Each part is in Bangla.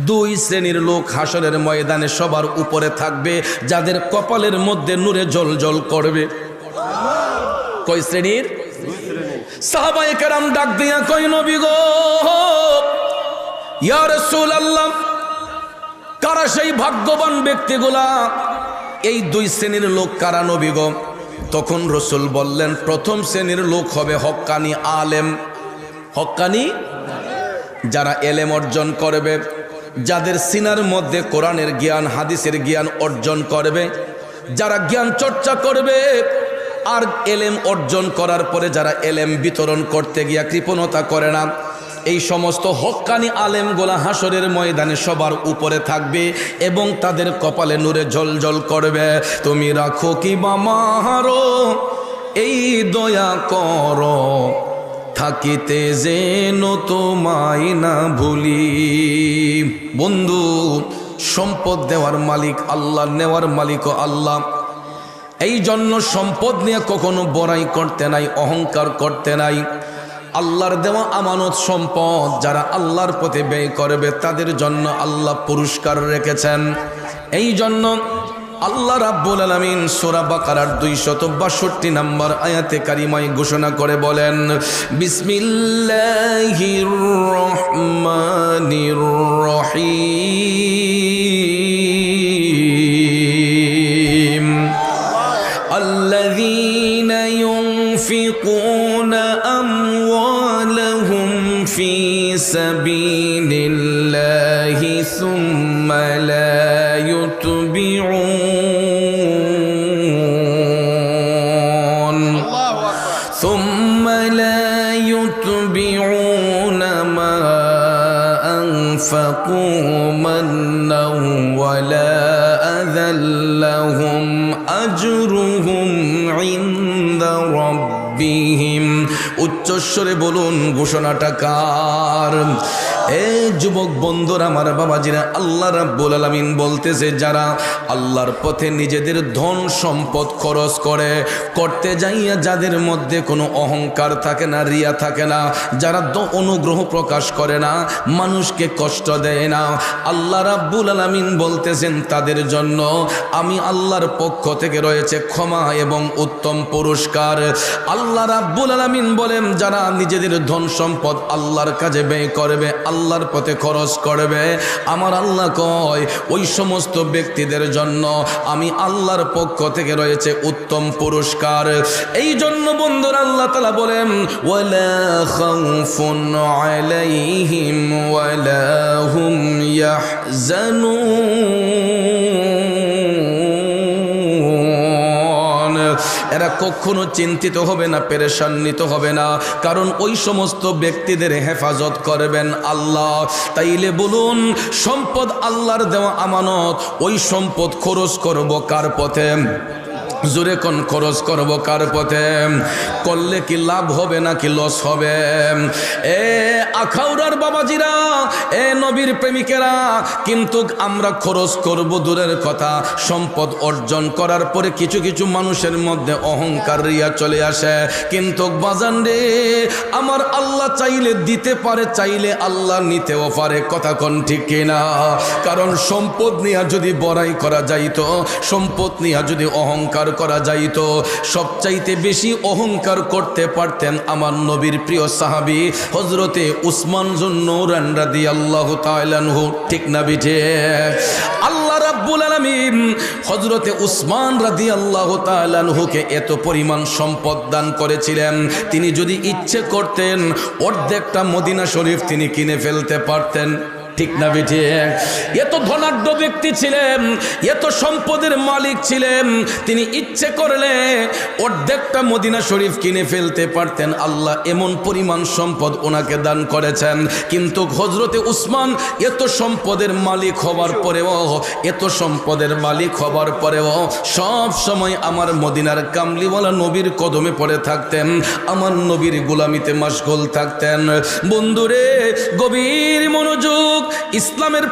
দুই শ্রেণীর লোক হাসরের ময়দানে সবার উপরে থাকবে, যাদের কপালের মধ্যে নূরে জ্বলজ্বল করবে। কয় শ্রেণীর? সাহাবায়ে কেরাম ডাক দিয়া কয়, নবী গো, ইয়া রাসূলুল্লাহ, কারা সেই ভাগ্যবান ব্যক্তিগুলা? এই দুই শ্রেণীর লোক কারা নবী গো? তখন রসুল বললেন, প্রথম শ্রেণীর লোক হবে হক্কানি আলেম। হক্কানি, যারা এলেম অর্জন করবে, যাদের সিনার মধ্যে কোরআনের জ্ঞান হাদিসের জ্ঞান অর্জন করবে, যারা জ্ঞান চর্চা করবে, আর এলেম অর্জন করার পরে যারা এলেম বিতরণ করতে গিয়া কৃপণতা করে না, এই সমস্ত হক্কানি আলেমগুলা হাসরের ময়দানে সবার উপরে থাকবে এবং তাদের কপালে নূরে জ্বলজ্বল করবে। তুমি রাখো কি বামারো এই দয়া করো, থাকিতে যেন তোমায় না ভুলি। বন্ধু, সম্পদ দেওয়ার মালিক আল্লাহ, নেওয়ার মালিকও আল্লাহ। এই জন্য সম্পদ নিয়ে কখনো বড়াই করতে নাই, অহংকার করতে নাই। আল্লাহর দেওয়া আমানত সম্পদ যারা আল্লাহর পথে ব্যয় করবে তাদের জন্য আল্লাহ পুরস্কার রেখেছেন। এই জন্য আল্লাহ রাব্বুল আলামিন সূরা বাকারার 262 নম্বর আয়াতে কারিমায় ঘোষণা করে বলেন, বিসমিল্লাহির রহমানির রহিম, আল্লাযীনা ইউনফিকুনা আমওয়ালাহুম ফি সাবিলিল্লাহি সুম্মা লা يتبعون ما أنفقوا منا ولا أذى لهم أجرهم عند ربهم। উচ্চস্বরে বলুন ঘোষণাটা কার? এ যুবক বন্ধুরা, আমার বাবাজিরা, আল্লাহ রাব্বুল আলামিন বলতেছে, যারা আল্লাহর পথে নিজেদের ধন সম্পদ খরচ করতে যাইয়া যাদের মধ্যে কোনো অহংকার থাকে না, রিয়া থাকে না, যারা অনুগ্রহ প্রকাশ করে না, মানুষকে কষ্ট দেয় না, আল্লাহ রাব্বুল আলামিন বলতেছেন তাদের জন্য আমি আল্লাহর পক্ষ থেকে রয়েছে ক্ষমা এবং উত্তম পুরস্কার। আল্লাহ রাব্বুল আলামিন বলেন, যারা নিজেদের ধন সম্পদ আল্লাহর কাজে ব্যয় করবে, আল্লাহর পথে খরচ করবে, আমার আল্লাহ কয় ওই সমস্ত ব্যক্তিদের জন্য আমি আল্লাহর পক্ষ থেকে রয়েছে উত্তম পুরস্কার। এই জন্য বন্ধুরা আল্লাহ তাআলা বলেন, ওয়ালা খাউফুন আলাইহিম ওয়ালা হুম ইয়াহজানুন। এরা কখনো চিন্তিত হবে না, পেরেশান্বিত হবে না, কারণ ওই সমস্ত ব্যক্তিদের হেফাজত করবেন আল্লাহ। তাইলে বলুন, সম্পদ আল্লাহর দেওয়া আমানত, ওই সম্পদ খরচ করব কার পথে? জোরে কোন, খরচ করব কার পথে? করলে কি লাভ হবে নাকি লস হবে? এ আখাউড়ার বাবাজিরা, এ নবীর প্রেমিকেরা, কিন্তু আমরা খরচ করব দূরের কথা, সম্পদ অর্জন করার পরে কিছু কিছু মানুষের মধ্যে অহংকার রিয়া চলে আসে। কিন্তু বাজান রে, আমার আল্লাহ চাইলে দিতে পারে, চাইলে আল্লাহ নিতেও পারে। কথা কোন ঠিক কিনা? কারণ সম্পদ নিয়ে যদি বড়াই করা যাইতো, সম্পদ নিয়ে যদি অহংকার করা যাইতো, সবচাইতে বেশি অহংকার করতে পারতেন আমার নবীর প্রিয় সাহাবী হযরতে উসমান যুন্নুরান রাদিয়াল্লাহু তাআলা আনহু। ঠিক না বিঠে? আল্লাহ রাব্বুল আলামিন হযরতে উসমান রাদিয়াল্লাহু তাআলা আনহুকে এত পরিমাণ সম্পদ দান করেছিলেন, তিনি যদি ইচ্ছে করতেন অর্ধেকটা মদিনা শরীফ তিনি কিনে ফেলতে পারতেন। ঠিক না বেঠে? এত ধনাঢ্য ব্যক্তি ছিলেন, এত সম্পদের মালিক ছিলেন, তিনি ইচ্ছে করলে অর্ধেকটা মদিনা শরীফ কিনে ফেলতে পারতেন। আল্লাহ এমন পরিমাণ সম্পদ ওনাকে দান করেছেন। কিন্তু হযরতে উসমান এত সম্পদের মালিক হবার পরেও, এত সম্পদের মালিক হবার পরেও সব সময় আমার মদিনার কামলিওয়ালা নবীর কদমে পড়ে থাকতেন, আমার নবীর গোলামিতে মশগুল থাকতেন। বন্ধুরে, গভীর মনোযোগ। ইসলামের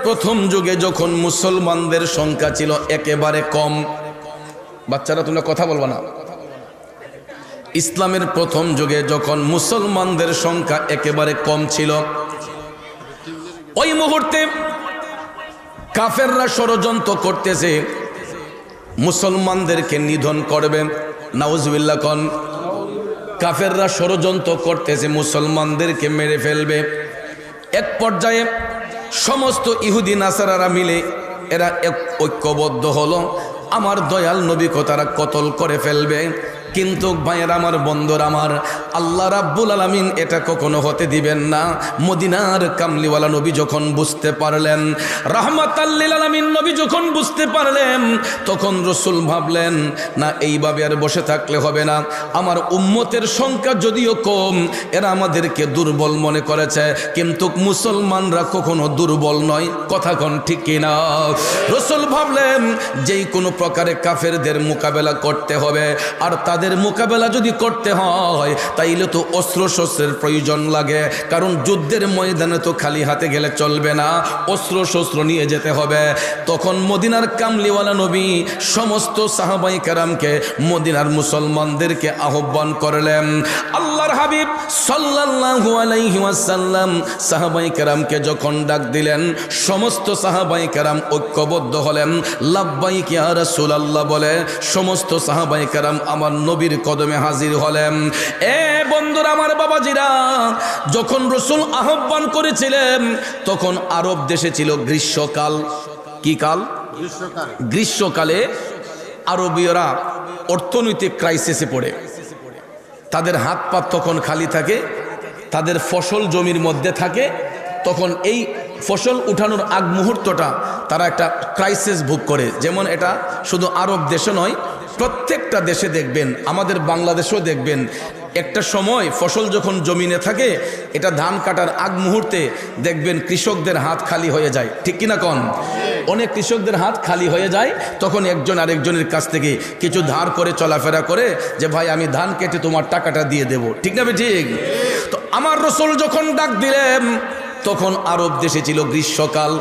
প্রথম যুগে যখন মুসলমানদের সংখ্যা ছিল একেবারে কম, বাচ্চারা তোমরা কথা বলবা না, ইসলামের প্রথম যুগে যখন মুসলমানদের সংখ্যা একেবারে কম ছিল, ওই মুহূর্তে কাফেররা ষড়যন্ত্র করতেছে মুসলমানদেরকে নিধন করবে। নাউজুবিল্লাহ কোন। কাফেররা ষড়যন্ত্র করতেছে মুসলমানদেরকে মেরে ফেলবে। এক পর্যায়ে সমস্ত ইহুদি নাসারারা মিলে এরা ঐক্যবদ্ধ হলো, আমার দয়াল নবীকে তারা কতল করে ফেলবে। কিন্তু ভাইয়ের আমার, বন্ধুর আমার, আল্লাহ রাব্বুল আলামিন এটা কখনো হতে দিবেন না। মদিনার কামলিওয়ালা নবী যখন বুঝতে পারলেন, রাহমাতাল লিল আলামিন নবী যখন বুঝতে পারলেন, তখন রাসূল ভাবলেন না এইভাবে আর বসে থাকলে হবে না। আমার উম্মতের সংখ্যা যদিও কম, এরা আমাদেরকে দুর্বল মনে করেছে, কিন্তু মুসলমানরা কখনো দুর্বল নয়। কথা কোন ঠিক কিনা? রাসূল ভাবলেন যেই কোনো প্রকারে কাফেরদের মোকাবেলা করতে হবে, আর তাদের মোকাবেলা যদি করতে হয় তাইলে তো অস্ত্র শস্ত্রের প্রয়োজন লাগে, কারণ যুদ্ধের ময়দানে তো খালি হাতে গেলে চলবে না, অস্ত্র শস্ত্র নিয়ে যেতে হবে। তখন মদিনার কামলিওয়ালা নবী সমস্ত সাহাবায়ে কেরামকে, মদিনার মুসলমানদেরকে আহ্বান করলেন। আল্লাহর হাবিব সাল্লাল্লাহু আলাইহি ওয়াসাল্লাম সাহাবায়ে কেরামকে যখন ডাক দিলেন, সমস্ত সাহাবায়ে কেরাম ঐক্যবদ্ধ হলেন। লাব্বাইক ইয়া রাসূলুল্লাহ বলে সমস্ত সাহাবায়ে কেরাম আমার নবীর কদমে হাজির হলেন। এ বন্ধুরা আমার, বাবাজিরা, যখন রাসূল আহ্বান করেছিলেন তখন আরব দেশে ছিল গ্রীষ্মকাল। কি কাল? গ্রীষ্মকালে আরবীয়রা অর্থনৈতিক ক্রাইসিসে পড়ে, তাদের হাত পা তখন খালি থাকে, তাদের ফসল জমির মধ্যে থাকে। তখন এই ফসল উঠানোর আগ মুহূর্তটা তারা একটা ক্রাইসিস ভোগ করে। যেমন এটা শুধু আরব দেশে নয়, প্রত্যেকটা দেশে দেখবেন, আমাদের বাংলাদেশেও দেখবেন, একটা সময় ফসল যখন জমিনে থাকে, এটা ধান কাটার আগ মুহূর্তে দেখবেন কৃষকদের হাত খালি হয়ে যায়। ঠিক কিনা কন? অনেক কৃষকদের হাত খালি হয়ে যায়। তখন একজন আরেকজনের কাছ থেকে কিছু ধার করে চলাফেরা করে যে ভাই আমি ধান কেটে তোমার টাকাটা দিয়ে দেব। ঠিক না? ঠিক। তো আমার রাসূল যখন ডাক দিলেন, তখন আরব দেশে ছিল গ্রীষ্মকাল।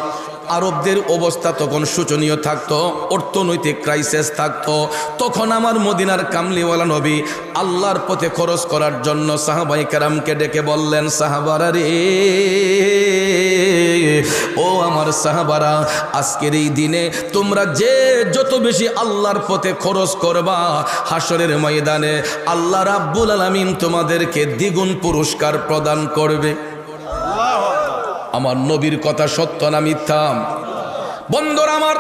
আরবদের অবস্থা তখন শোচনীয় থাকতো, অর্থনৈতিক ক্রাইসিস থাকতো। তখন আমার মদিনার কামলিওয়ালা নবী আল্লাহর পথে খরচ করার জন্য সাহাবায়ে কেরামকে ডেকে বললেন, সাহাবারা রে, ও আমার সাহাবারা, আজকের এই দিনে তোমরা যে যত বেশি আল্লাহর পথে খরচ করবা, হাসরের ময়দানে আল্লাহ রাব্বুল আলামিন তোমাদেরকে দ্বিগুণ পুরস্কার প্রদান করবে। আমার নবীর কথা সত্য না মিথ্যা? বন্ধুরা আমার,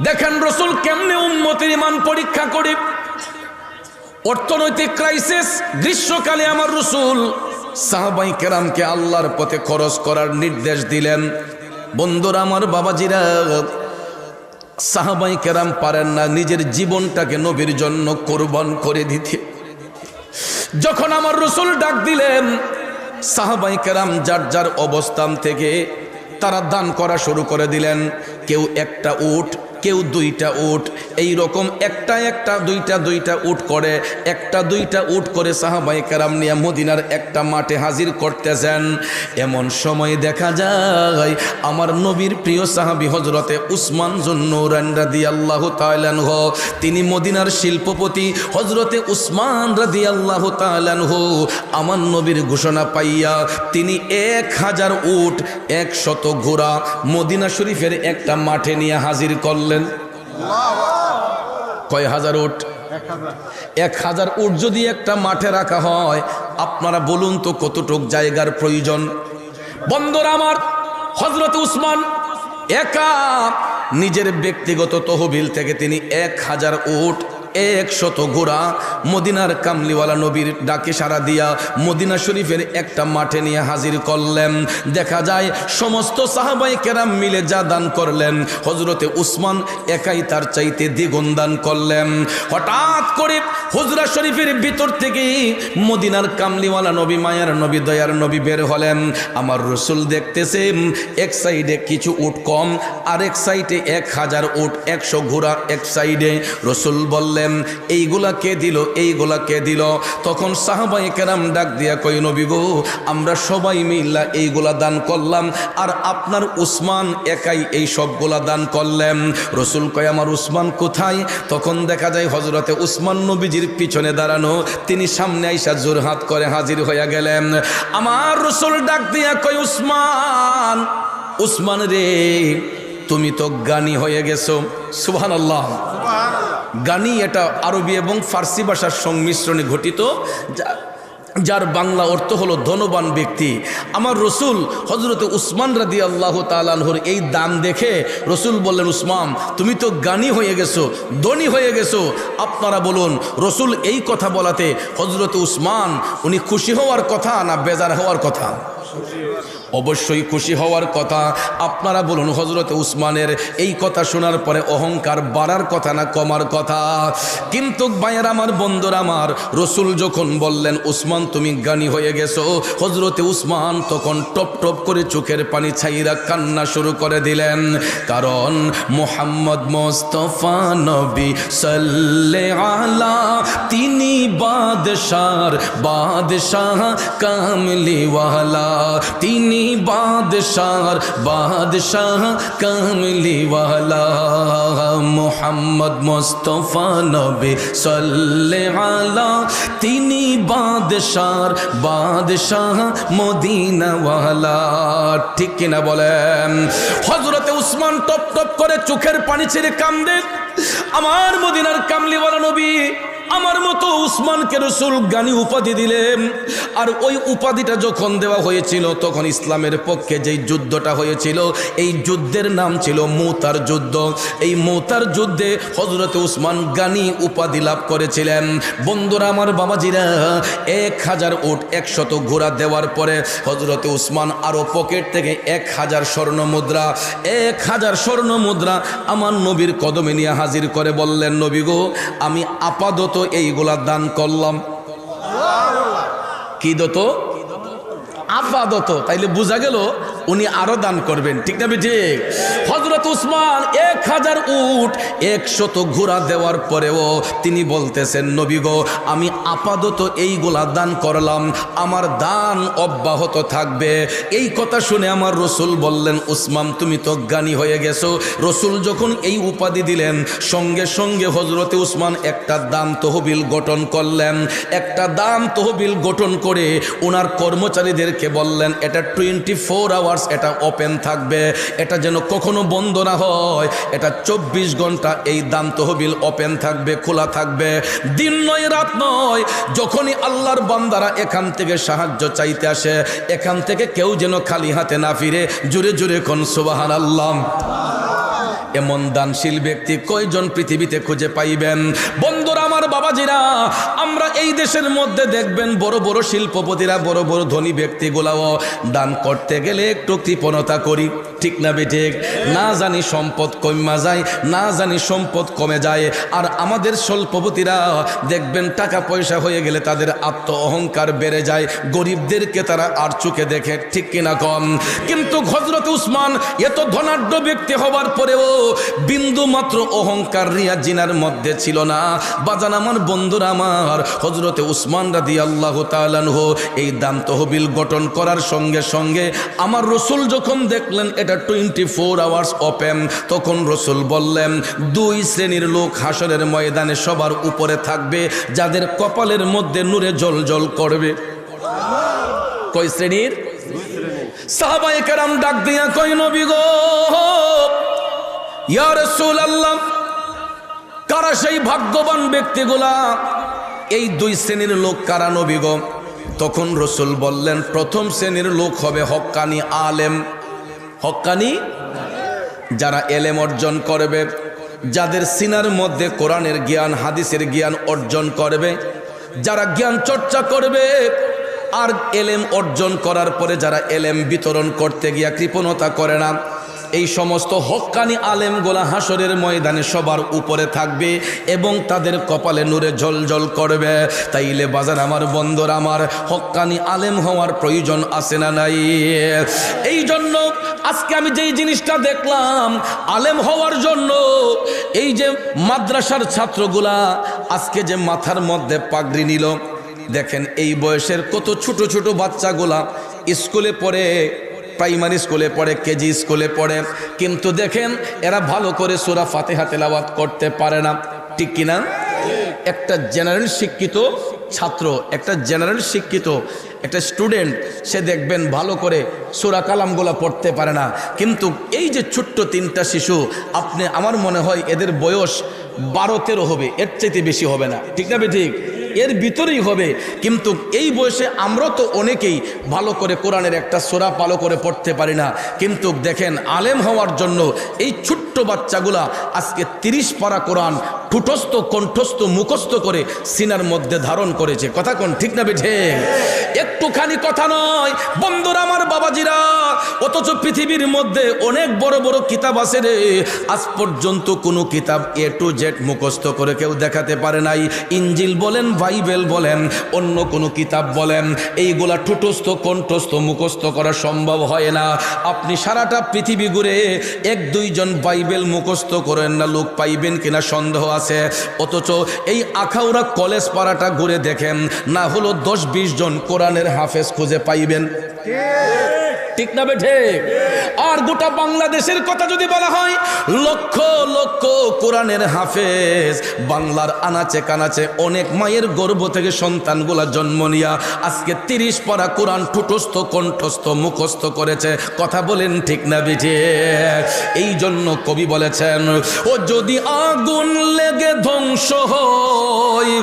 দেখেন রাসূল কেমনে উম্মতের ঈমান পরীক্ষা করে। অর্থনৈতিক ক্রাইসিস, গ্রীষ্মকালে আমার রাসূল সাহাবায়ে কেরামকে আল্লাহর পথে খরচ করার নির্দেশ দিলেন। বন্ধুরা আমার, বাবাজিরা, সাহাবায়ে কেরাম পারেন না নিজের জীবনটাকে নবীর জন্য কোরবান করে দিতে। যখন আমার রাসূল ডাক দিলেন, সাহাবায়ে কেরাম যার যার অবস্থান থেকে তারা দান করা শুরু করে দিলেন। কেউ একটা উট, কেউ দুইটা উট, এই রকম একটা দুইটা উট করে, দুইটা উট করে সাহাবায়ে কেরাম নিয়ে মদিনার একটা মাঠে হাজির করতেছেন। এমন সময় দেখা যায় আমার নবীর প্রিয় সাহাবী হযরতে উসমান যুন্নুরাইন রাদিয়াল্লাহু তাআলা আনহু, তিনি মদিনার শিল্পপতি হযরতে উসমান রাদিয়াল্লাহু তাআলা আনহু আমার নবীর ঘোষণা পাইয়া তিনি 1000 উট 100 ঘোড়া মদিনা শরীফের একটা মাঠে নিয়ে হাজির করলেন। কয় হাজার উট? 1000 উট যদি একটা মাঠে রাখা হয়, আপনারা বলুন তো কতটুক জায়গার প্রয়োজন? বন্ধুরা আমার, হযরত উসমান একা নিজের ব্যক্তিগত তহবিল থেকে তিনি 1000 উট 100 ঘোড়া মদিনার কামলিওয়ালা নবীর ডাকে সাড়া দিয়া মদিনা শরীফের একটা মাঠে নিয়ে হাজির করলেন। দেখা যায় সমস্ত সাহাবায়ে কেরাম মিলে যা দান করলেন, হযরতে উসমান একাই তার চাইতে দ্বিগুণ দান করলেন। হঠাৎ করে হুজরা শরীফের ভিতর থেকে মদিনার কামলিওয়ালা নবী, মায়ার নবী, দয়ার নবী বের হলেন। আমার রাসূল দেখতেছেন এক সাইডে কিছু উট কম, আর এক সাইডে 1000 উট 100 ঘোড়া এক সাইডে। রাসূল বললেন, বললেন এইগুলা কে দিল, এইগুলা কে দিল? তখন সাহাবায়ে কেরাম ডাক দিয়া কই নবী গো, আমরা সবাই মিল্লা এইগুলা দান করলাম, আর আপনার উসমান একাই এই সবগুলা দান করলেন। রসুল কয় আমার উসমান কোথায়? তখন দেখা যায় হযরতে উসমান নবীজির পিছনে দাঁড়ানো, তিনি সামনে আইসা জোরহাত করে হাজির হইয়া গেলেন। আমার রসুল ডাক দিয়া কই উসমান, উসমান রে তুমি তো জ্ঞানী হয়ে গেছো। সুবহানাল্লাহ। জ্ঞানী এটা আরবি এবং ফার্সি ভাষার সংমিশ্রণে ঘটিত, যার বাংলা অর্থ হলো ধনবান ব্যক্তি। আমার রসুল হযরতে উসমান রাদিয়াল্লাহু তাআলা আনহুর এই দান দেখে রসুল বললেন উসমান তুমি তো জ্ঞানী হয়ে গেছো, ধনী হয়ে গেছো। আপনারা বলুন রসুল এই কথা বলাতে হযরতে উসমান উনি খুশি হওয়ার কথা না বেজার হওয়ার কথা? অবশ্যই খুশি হওয়ার কথা। আপনারা বলুন হযরতে উসমানের এই কথা শোনার পরে অহংকার বাড়ার কথা না কমার কথা? কিন্তু ভাইয়ের আমার, বন্ধুরা আমার, রসুল যখন বললেন উসমান তুমি জ্ঞানী হয়ে গেছো, হযরতে উসমান তখন টপ টপ করে চোখের পানি ছাইরা কান্না শুরু করে দিলেন। কারণ মুহাম্মদ মুস্তাফা নবী সাল্লাল্লাহু আলা, তিনি বাদশার বাদশাহ কামলিওয়ালা, তিনি বাদশার বাদশাহ কামলিওয়ালা। মুহাম্মদ মুস্তাফা নবী সাল্লাল্লাহু আলা, তিনি বাদশার বাদশাহ মদিনাওয়ালা। ঠিক কিনা বলেন? হযরতে উসমান টপ টপ করে চোখের পানি ছেড়ে কান্দে। আমার মদিনার কামলিওয়ালা নবী আমার মতো উসমানকে রসুল জ্ঞানী উপাধি দিলেন। আর ওই উপাধিটা যখন দেওয়া হয়েছিল তখন ইসলামের পক্ষে যেই যুদ্ধটা হয়েছিল এই যুদ্ধের নাম ছিল মুতার যুদ্ধ। এই মুতার যুদ্ধে হযরতে উসমান জ্ঞানী উপাধি লাভ করেছিলেন। বন্ধুরা আমার, বাবাজিরা, 1000 উট 100 ঘোড়া দেওয়ার পরে হযরতে উসমান আরো পকেট থেকে 1000 স্বর্ণ মুদ্রা 1000 স্বর্ণ মুদ্রা আমার নবীর কদমে নিয়ে হাজির করে বললেন নবী গো, আমি আপাতত এইগুলা দান করলাম। কি দত? আপাতত। তাইলে বোঝা গেল উনি আরো দান করবেন। ঠিক না ঠিক? হযরত উসমান 1000 উট 100 ঘোড়া দেওয়ার পরেও তিনি বলতেছেন নবী গো, আমি আপাতত এইগুলা দান করলাম, আমার দান অব্যাহত থাকবে। এই কথা শুনে আমার রসুল বললেন উসমান তুমি তো জ্ঞানী হয়ে গেছো। রসুল যখন এই উপাধি দিলেন সঙ্গে সঙ্গে হযরতে উসমান একটা দান তহবিল গঠন করলেন। একটা দান তহবিল গঠন করে ওনার কর্মচারীদেরকে বললেন এটা 24 আওয়ার্স এটা ওপেন থাকবে, এটা যেন কখনো বন্ধ না হয়। এটা 24 ঘন্টা এই দান তহবিল ওপেন থাকবে, খোলা থাকবে, দিন নয় রাত নয়। যখনই আল্লাহর বান্দারা এখান থেকে সাহায্য চাইতে আসে, এখান থেকে কেউ যেন খালি হাতে না ফিরে। জোরে জোরে কোন সুবহানাল্লাহ। এমন দানশীল ব্যক্তি কয়জন পৃথিবীতে খুঁজে পাইবেন? বন্ধুরা আমার, বাবাজিরা, আমরা এই দেশের মধ্যে দেখবেন বড় বড় শিল্পপতিরা, বড় বড় ধনী ব্যক্তিগুলাও দান করতে গেলে একটু কৃপণতা করি। ঠিক না বেঠিক? না জানি সম্পদ কমা যায়, না জানি সম্পদ কমে যায়। আর আমাদের শিল্পপতিরা দেখবেন টাকা পয়সা হয়ে গেলে তাদের আত্ম অহংকার বেড়ে যায়, গরিবদেরকে তারা আর চোখে দেখে। ঠিক কিনা কম? কিন্তু হযরত উসমান এত ধনাঢ্য ব্যক্তি হওয়ার পরেও বিন্দু মাত্র অহংকার রিয়া জিনার মধ্যে ছিল না। বাজান আমার, বন্ধুরা আমার, হযরতে উসমান রাদিয়াল্লাহু তাআলা আনহু এই দান তহবিল গঠন করার সঙ্গে সঙ্গে আমার রসুল যখন দেখলেন এটা 24 আওয়ার্স ওপেন, তখন রসুল বললেন 2 শ্রেণীর লোক হাসরের ময়দানে সবার উপরে থাকবে, যাদের কপালের মধ্যে নূরে জ্বলজ্বল করবে। কয় শ্রেণীর? সাহাবায়ে কেরাম ডাক দিয়া কয় নবী গো, ইয়া রাসূলুল্লাহ, কারা সেই ভাগ্যবান ব্যক্তিগুলা? এই 2 শ্রেণীর লোক কারা নবী গো? তখন রসুল বললেন প্রথম শ্রেণীর লোক হবে হক্কানি আলেম। হক্কানি যারা এলেম অর্জন করবে, যাদের সিনার মধ্যে কোরআনের জ্ঞান হাদিসের জ্ঞান অর্জন করবে, যারা জ্ঞান চর্চা করবে আর এলেম অর্জন করার পরে যারা এলেম বিতরণ করতে গিয়া কৃপণতা করে না, এই সমস্ত হক্কানি আলেমগুলা হাসরের ময়দানে সবার উপরে থাকবে এবং তাদের কপালে নূরে ঝলঝল করবে। তাইলে বাজার আমার বন্ধুরা আমার, হক্কানি আলেম হওয়ার প্রয়োজন আছে না নাই? এই জন্য আজকে আমি যেই জিনিসটা দেখলাম, আলেম হওয়ার জন্য এই যে মাদ্রাসার ছাত্রগুলা আজকে যে মাথার মধ্যে পাগড়ি নিল, দেখেন এই বয়সের কত ছোট ছোট বাচ্চাগুলা স্কুলে পড়ে, প্রাইমারি স্কুলে পড়ে, কেজি স্কুলে পড়ে, কিন্তু দেখেন এরা ভালো করে সূরা ফাতিহা তেলাওয়াত করতে পারে না, ঠিক কিনা? একটা জেনারেল শিক্ষিত ছাত্র, একটা জেনারেল শিক্ষিত একটা স্টুডেন্ট, সে দেখবেন ভালো করে সূরা কালামগুলা পড়তে পারে না, কিন্তু এই যে ছোট্ট তিনটা শিশু, আপনি আমার মনে হয় এদের বয়স 12-13 হবে, এর চাইতে বেশি হবে না, ঠিক না ঠিক? এর ভিতরেই হবে। কিন্তু এই বয়সে আমরা তো অনেকেই ভালো করে কোরআনের একটা সূরা ভালো করে পড়তে পারি না, কিন্তু দেখেন আলেম হওয়ার জন্য এই ছোট্ট বাচ্চাগুলা আজকে 30 পারা কোরআন ঠুটস্থ কণ্ঠস্থ মুখস্থ করে সিনার মধ্যে ধারণ করেছে। কথা কোন ঠিক না বেঠে? একটুখানি কথা নয় বন্ধুরা আমার, বাবাজিরা, অথচ পৃথিবীর মধ্যে অনেক বড় বড় কিতাব আছে রে, আজ পর্যন্ত কোনো কিতাব A to Z মুখস্থ করে কেউ দেখাতে পারে নাই। ইঞ্জিল বলেন, বাইবেল বলেন, অন্য কোনো কিতাব বলেন, এইগুলা ঠুটস্থ কণ্ঠস্থ মুখস্থ করা সম্ভব হয় না। আপনি সারাটা পৃথিবী ঘুরে 1-2 জন বাইবেল মুখস্থ করেন না লোক পাইবেন কিনা সন্দেহ আছে। অথচ এই আখাউড়া কলেজ পাড়াটা ঘুরে দেখেন, না হলো 10-20 জন কোরআনের হাফেজ খুঁজে পাইবেন, ঠিক না বেঠে? আর গোটা বাংলাদেশের কথা যদি বলা হয়, লক্ষ লক্ষ কোরআনের হাফেজ বাংলার আনাচে কানাচে অনেক মায়ের গর্ভ থেকে সন্তানগুলা জন্ম নিয়া আজকে 30 পারা কোরআন ঠুটস্থ কণ্ঠস্থ মুখস্থ করেছে। কথা বলেন ঠিক না বেঠে? এই জন্য কবি বলেছেন, ও যদি আগুন লেগে ধ্বংস হয়,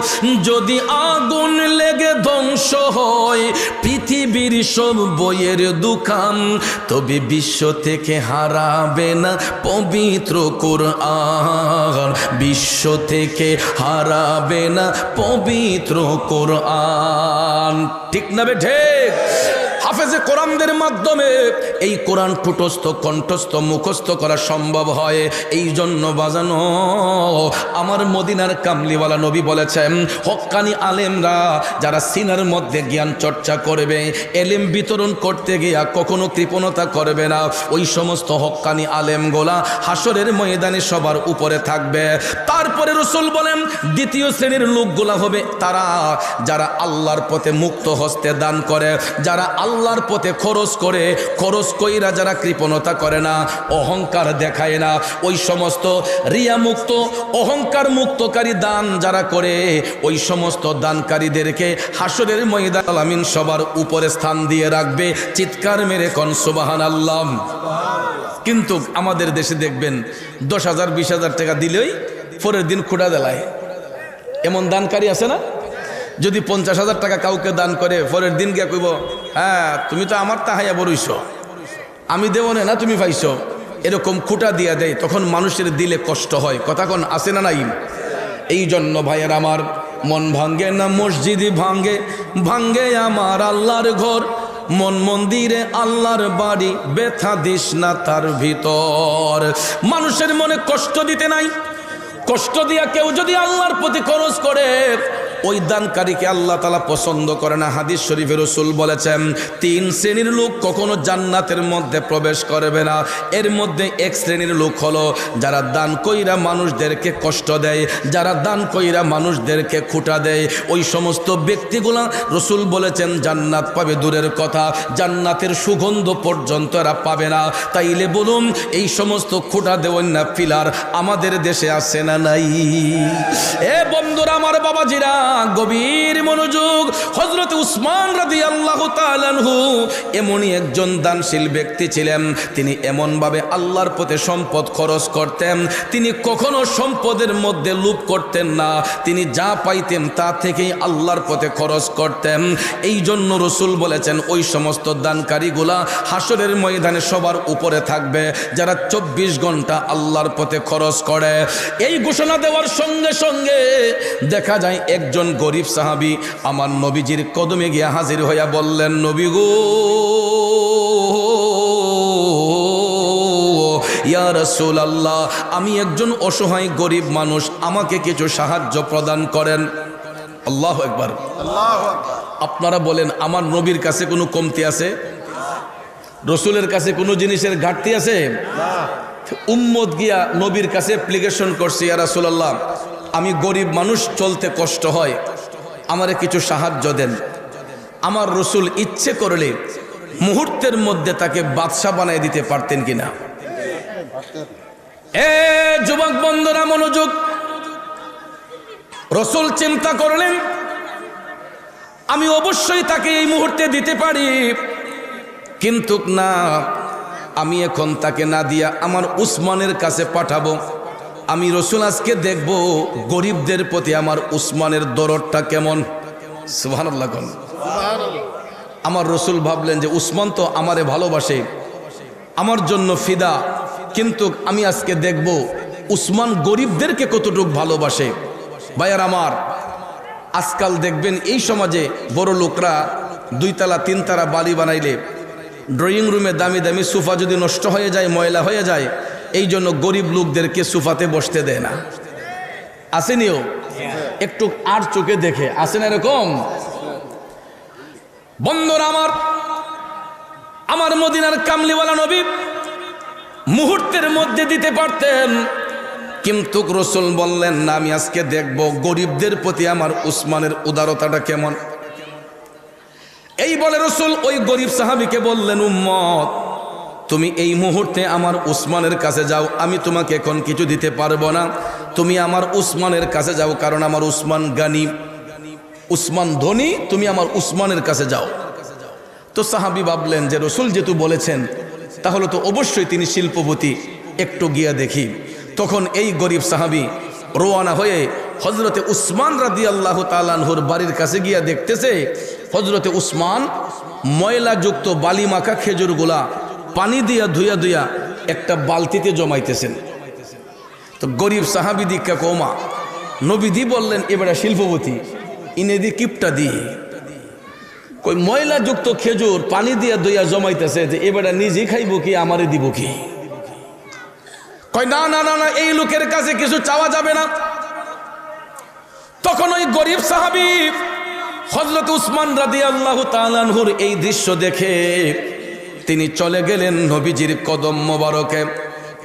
যদি আগুন লেগে ধ্বংস হয় পৃথিবীর সব বইয়ের দোকান, তবে বিশ্ব থেকে হারাবে না পবিত্র কোরআন, বিশ্ব থেকে হারাবে না পবিত্র কোরআন, ঠিক না বেঠে? হাফেজে কোরআনদের মাধ্যমে এই কোরআন ঠুটস্থ কণ্ঠস্থ মুখস্থ করা সম্ভব হয়। এই জন্য বাজানো আমার মদিনার কামলিওয়ালা নবী বলেছেন, হক্কানি আলেমরা যারা সিনার মধ্যে জ্ঞান চর্চা করবে, এলেম বিতরণ করতে গিয়া কখনো কৃপণতা করবে না, ওই সমস্ত হক্কানি আলেমগুলা হাসরের ময়দানে সবার উপরে থাকবে। তারপরে রাসূল বলেন, দ্বিতীয় শ্রেণীর লোকগুলা হবে তারা যারা আল্লাহর পথে মুক্ত হস্তে দান করে, যারা আল্লাহর পথে খরচ করে, খরচ কইরা যারা কৃপণতা করে না, অহংকার দেখায় না, ওই সমস্ত রিয়া মুক্ত অহংকার মুক্তকারী দান যারা করে, ওই সমস্ত দানকারীদেরকে হাসরের ময়দানে আমিন সবার উপরে স্থান দিয়ে রাখবে। চিৎকার মেরে কোন সুবহানাল্লাহ। কিন্তু আমাদের দেশে দেখবেন 10,000-20,000 টাকা দিলেই পরের দিন খুঁড়া দেলায়, এমন দানকারী আছে না? যদি 50,000 টাকা কাউকে দান করে, পরের দিন গিয়া কইব, হ্যাঁ তুমি তো আমার তাহাইয়া বড়ইছ, আমি দেব না, তুমি পাইছ, এরকম খুঁটা দিয়া দেয়। তখন মানুষের দিলে কষ্ট হয়। কথা কোন আছে না নাই? এই জন্য ভাইয়ের আমার, মন ভাঙ্গে না মসজিদই ভাঙ্গে, ভাঙ্গে আমার আল্লাহর ঘর, মন মন্দিরে আল্লাহর বাড়ি, ব্যথা দিস না তার ভিতর। মানুষের মনে কষ্ট দিতে নাই, কষ্ট দিয়া কেউ যদি আল্লাহর প্রতি খরচ করে, ওই দানকারীকে আল্লাহ তাআলা পছন্দ করে না। হাদিস শরীফে রাসূল বলেছেন, 3 শ্রেণীর লোক কখনো জান্নাতের মধ্যে প্রবেশ করবে না। এর মধ্যে এক শ্রেণীর লোক হলো যারা দান কইরা মানুষদেরকে কষ্ট দেয়, যারা দান কইরা মানুষদেরকে খুঁটা দেয়, ওই সমস্ত ব্যক্তিগুলা রাসূল বলেছেন জান্নাত পাবে দূরের কথা, জান্নাতের সুগন্ধ পর্যন্ত এরা পাবে না। তাইলে বলুন, এই সমস্ত খুঁটা দেওয়ার না পিলার আমাদের দেশে আছে না নাই? এ বন্ধুরা আমার, বাবাজিরা, গভীর মনোযোগ। হযরত উসমান রাদিয়াল্লাহু তাআলা আনহু এমনই একজন দানশীল ব্যক্তি ছিলেন। তিনি এমনভাবে আল্লাহর পথে সম্পদ খরচ করতেন, তিনি কখনো সম্পদের মধ্যে লোভ করতেন না, তিনি যা পাইতেন তা থেকেই আল্লাহর পথে খরচ করতেন। এই জন্য রাসূল বলেছেন, ওই সমস্ত দানকারীগুলা হাসরের ময়দানে সবার উপরে থাকবে যারা 24 ঘন্টা আল্লাহর পথে খরচ করে। এই ঘোষণা দেওয়ার সঙ্গে সঙ্গে দেখা যায় একজন গরিব সাহাবী আমার নবীজির কদমে গিয়ে হাজির হইয়া বললেন, নবী গো, ইয়া রাসূলুল্লাহ, আমি একজন অসহায় গরিব মানুষ, আমাকে কিছু সাহায্য প্রদান করেন। আল্লাহু আকবার। আপনারা বলেন, আমার নবীর কাছে কোনো কমতি আছে? রসুলের কাছে কোনো জিনিসের ঘাটতি আছে? উম্মত গিয়া নবীর কাছে অ্যাপ্লিকেশন করছে, ইয়া রাসূলুল্লাহ, আমি গরিব মানুষ, চলতে কষ্ট হয়, আমারে কিছু সাহায্য দেন। আমার রসুল ইচ্ছে করলে মুহূর্তের মধ্যে তাকে বাদশা বানায় দিতে পারতেন কিনা? এ যুবক বন্ধুরা মনোযোগ, রসুল চিন্তা করলেন আমি অবশ্যই তাকে এই মুহূর্তে দিতে পারি, কিন্তু না, আমি এখন তাকে না দিয়া আমার উসমানের কাছে পাঠাবো। আমি রসুল আজকে দেখব গরিবদের প্রতি আমার উসমানের দরদটা কেমন। সুবহানাল্লাহ। আমার রসুল ভাবলেন যে উসমান তো আমারে ভালোবাসে, আমার জন্য ফিদা, কিন্তু আমি আজকে দেখব উসমান গরিবদেরকে কতটুকু ভালোবাসে। ভাইয়ার আমার, আজকাল দেখবেন এই সমাজে বড় লোকরা 2 তলা 3 তলা বাড়ি বানাইলে ড্রয়িং রুমে দামি দামি সোফা যদি নষ্ট হয়ে যায়, ময়লা হয়ে যায়, এই জন্য গরিব লোকদেরকে সোফাতে বসতে দেয় না। আসেনিও একটু আর চোখে দেখে, আসেন এরকম? বন্ধুরা আমার, আমার মদিনার কামলিওয়ালা নবী মুহূর্তের মধ্যে দিতে পারতেন, কিন্তু রসুল বললেন না, আমি আজকে দেখব গরিবদের প্রতি আমার উসমানের উদারতাটা কেমন। এই বলে রসুল ওই গরিব সাহাবীকে বললেন, উম্মত, তুমি এই মুহূর্তে আমার উসমানের কাছে যাও, আমি তোমাকে এখন কিছু দিতে পারবো না, তুমি আমার উসমানের কাছে যাও, কারণ আমার উসমান গানি, উসমান ধনী, তুমি আমার উসমানের কাছে যাও। তো সাহাবী ভাবলেন যে রসুল যেহেতু বলেছেন, তাহলে তো অবশ্যই তিনি শিল্পপতি, একটু গিয়া দেখি। তখন এই গরিব সাহাবী রওনা হয়ে হযরতে উসমান রাদিয়াল্লাহু তাআলা আনহুর বাড়ির কাছে গিয়া দেখতেছে হযরতে উসমান ময়লাযুক্ত বালি মাখা খেজুরগুলা পানি দিয়া ধুইয়া ধুইয়া একটা বালতিতে জমাইতেছেন। তো গরিব সাহাবী দীক্ষা কৌমা নবীদি বললেন, এবারে শিল্পপতি, ইনেদি কিপটা দিয়ে কই ময়লাযুক্ত খেজুর পানি দিয়া ধুইয়া জমাইতেছে, যে এবারে নিজেই খাইব কি আমারে দিব কি? কয় না না না না, এই লোকের কাছে কিছু চাওয়া যাবে না। তখন ওই গরিব সাহাবী হযরত উসমান রাদিয়াল্লাহু তাআলা আনহুর এই দৃশ্য দেখে তিনি চলে গেলেন নবীজির কদম মোবারকে।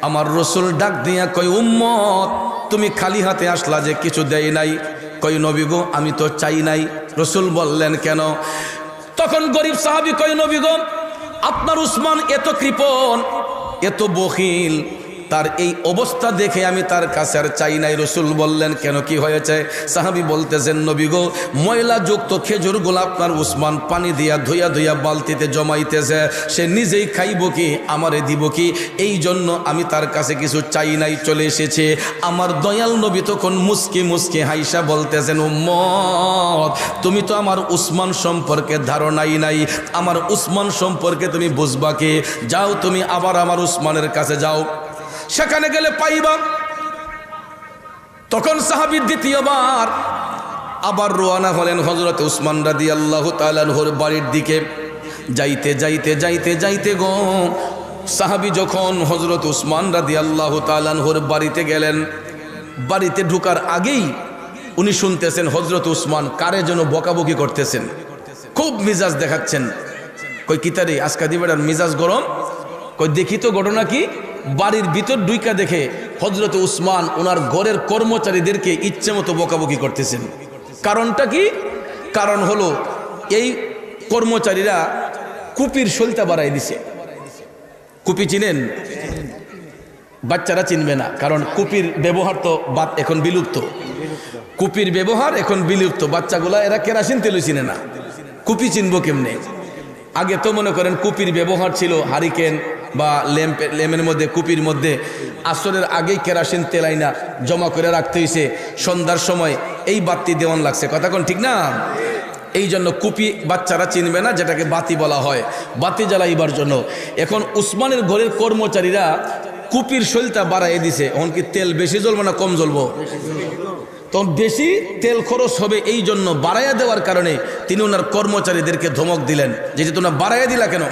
আমার রসুল ডাক দিয়া কয়, উম্মত, তুমি খালি হাতে আসলা যে, কিছু দেই নাই? কয়, নবী গো, আমি তো চাই নাই। রসুল বললেন, কেন? তখন গরিব সাহাবী কয়, নবী গো, আপনার উসমান এত কৃপণ, এত বখিল, তার এই অবস্থা দেখে আমি তার কাছে আর চাই নাই। রসুল বললেন, কেন, কি হয়েছে? সাহাবী বলতেছেন, নবী গো, ময়লাযুক্ত খেজুরগুলো আপনার উসমান পানি দিয়া ধুইয়া ধুইয়া বালতিতে জমাইতেছে, সে নিজেই খাইব কি আমারে দিব কি? এই জন্য আমি তার কাছে কিছু চাই নাই, চলে এসেছে। আমার দয়াল নবী তখন মুস্কি মুস্কি হাইসা বলতেছেন, উম্মত, তুমি তো আমার উসমান সম্পর্কে ধারণাই নাই, আমার উসমান সম্পর্কে তুমি বুঝবা কি? যাও, তুমি আবার আমার উসমানের কাছে যাও, সেখানে গেলে পাইবা। তখন সাহাবী দ্বিতীয়বার আবার রওনা হলেন হযরত উসমান রাদিয়াল্লাহু তাআলা আনহুর বাড়ির দিকে। যাইতে যাইতে যাইতে যাইতে গো সাহাবী যখন হযরত উসমান রাদিয়াল্লাহু তাআলা আনহুর বাড়িতে গেলেন, বাড়িতে ঢোকার আগেই উনি শুনতেছেন হযরত উসমান কারে যেন বকাবকি করতেছেন, খুব মিজাজ দেখাচ্ছেন। কই, কিতারে আজকা দিবেটার মিজাজ গরম? কই, দেখি তো ঘটনা কি? বাড়ির ভিতর ঢুইকা দেখে হযরত উসমান ওনার ঘরের কর্মচারীদেরকে ইচ্ছে মতো বকাবকি করতেছেন। কারণটা কি? কারণ হলো এই কর্মচারীরা কুপির সলতা বাড়াই দিছে। কুপি চিনেন? বাচ্চারা চিনবে না, কারণ কুপির ব্যবহার তো এখন বিলুপ্ত। কুপির ব্যবহার এখন বিলুপ্ত, বাচ্চাগুলা এরা কেরাসিন তেলও চিনে না, কুপি চিনবো কেমনে? আগে তো মনে করেন কুপির ব্যবহার ছিল হারিকেন বা ল্যাম্পের মধ্যে, কুপির মধ্যে আসরের আগেই কেরাসিন তেল আইনা জমা করে রাখতে হয়েছে, সন্ধ্যার সময় এই বাতি দেওয়ান লাগছে, কথা কোন ঠিক না? এই জন্য কুপি বাচ্চারা চিনবে না, যেটাকে বাতি বলা হয়, বাতি জ্বালাইবার জন্য। এখন উসমানের ঘরের কর্মচারীরা কুপির সলতা বাড়াই দিছে। এখন কি তেল বেশি জ্বলবে না কম জ্বলবো? তখন বেশি তেল খরচ হবে, এই জন্য বাড়াইয়া দেওয়ার কারণে তিনি ওনার কর্মচারীদেরকে ধমক দিলেন যে তোমরা বাড়াইয়া দিলা কেন?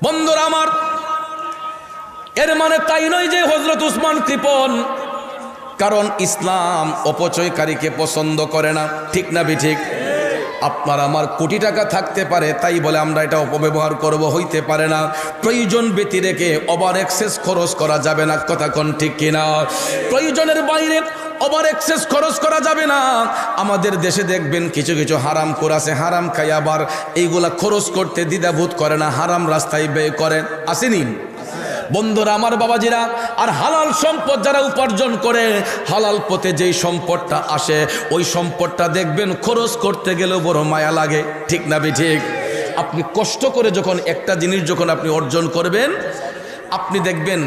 বন্ধুরা আমার, এর মানে তাই নয় যে হযরত উসমান কৃপণ, কারণ ইসলাম অপচয়কারীকে পছন্দ করে না, ঠিক না বেঠিক? আপনার আমার কোটি টাকা থাকতে পারে, তাই বলে আমরা এটা অপব্যবহার করব, হইতে পারে না। প্রয়োজন ব্যতি রেখে ওভার এক্সেস খরচ করা যাবে না, কথা কোন ঠিক কিনা? প্রয়োজনের বাইরে ওভার এক্সেস খরচ করা যাবে না। আমাদের দেশে দেখবেন কিছু কিছু হারাম আছে, হারাম খাই আবার এইগুলা খরচ করতে দ্বিধাবোধ করে না, হারাম রাস্তায় ব্যয় করে, আসেনি? বন্ধুরা আমার, বাবাজিরা, আর হালাল সম্পদ যারা উপার্জন করে, হালাল পথে যেই সম্পদটা আসে, ওই সম্পদটা দেখবেন খরচ করতে গেলেও বড় মায়া লাগে, ঠিক না ঠিক? আপনি কষ্ট করে যখন একটা জিনিস যখন আপনি অর্জন করবেন, আপনি দেখবেন